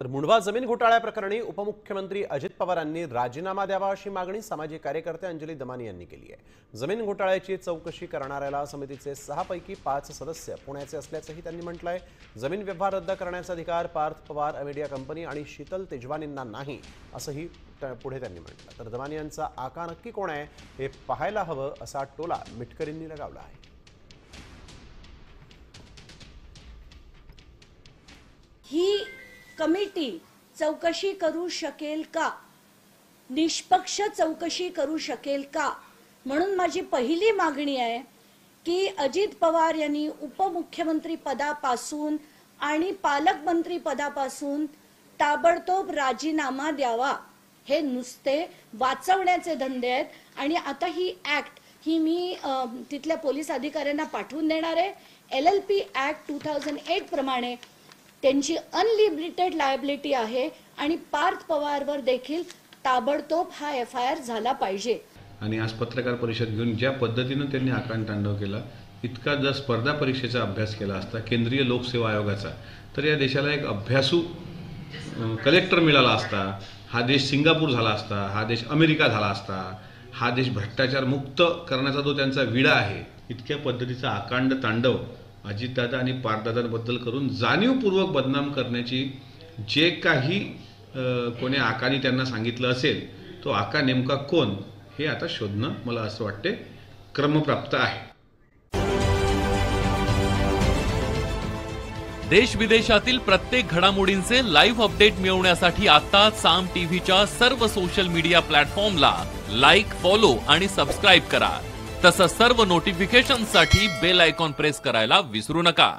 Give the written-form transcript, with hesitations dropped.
तर मुंढवा जमीन घोटाळ्याप्रकरणी उपमुख्यमंत्री अजित पवार यांनी राजीनामा द्यावा अशी मागणी सामाजिक कार्यकर्ते अंजली दमानी यांनी केली आहे। जमीन घोटाळ्याची चौकशी करणाऱ्या समितीचे 6 पैकी 5 सदस्य पुण्याचे असल्याचंही त्यांनी म्हटलं आहे। जमीन व्यवहार रद्द करण्याचा अधिकार पार्थ पवार मीडिया कंपनी आणि शीतल तेजवानींना नाही असंही पुढे त्यांनी म्हटलं। तर दमानी यांचा आका नक्की कोण आहे हे पाहायला हवं असा टोला मिटकरींनी लगावला आहे। ही कमिटी चौकशी करू शकेल का, निष्पक्ष चौकशी करू शकेल का, म्हणून माझी पहिली मागणी आहे की अजित पवार यांनी उपमुख्यमंत्री पदापासून आणि पालकमंत्री पदापासून ताबडतोब राजीनामा द्यावा। हे नुसते वाचवण्याचे धंदे आहेत आणि आता ही ऍक्ट ही मी तिथल्या पोलीस अधिकाऱ्यांना पाठवून देणार आहे। LLP ऍक्ट 2008 प्रमाणे त्यांची अनलिमिटेड लायबिलिटी आहे आणि पार्थ पवारवर देखील ताबडतोब हा FIR झाला पाहिजे। आणि आज पत्रकार परिषद घेऊन ज्या पद्धतीने त्यांनी आकांड तांडव केला, इतका जर स्पर्धा परीक्षेचा अभ्यास केला असता केंद्रीय लोकसेवा आयोगाचा, तर या देशाला एक अभ्यासू कलेक्टर मिळाला असता, हा देश सिंगापूर झाला असता, हा देश अमेरिका झाला असता, हा देश भ्रष्टाचार मुक्त करण्याचा जो त्यांचा विडा आहे, इतक्या पद्धतीचा आकांड तांडव अजितदादा आणि पार्थदादांबद्दल करून जाणीवपूर्वक बदनाम करण्याची जे काही कोणी आकाने त्यांना सांगितलं असेल, तो आका नेमका कोण हे आता शोधणं मला असं वाटते क्रमप्राप्त आहे। देश विदेशातील प्रत्येक घडामोडींचे लाईव्ह अपडेट मिळवण्यासाठी आता साम टीव्हीच्या सर्व सोशल मीडिया प्लॅटफॉर्मला लाईक, फॉलो आणि सबस्क्राईब करा। तसंच सर्व नोटिफिकेशनसाठी बेल आयकॉन प्रेस करायला विसरू नका।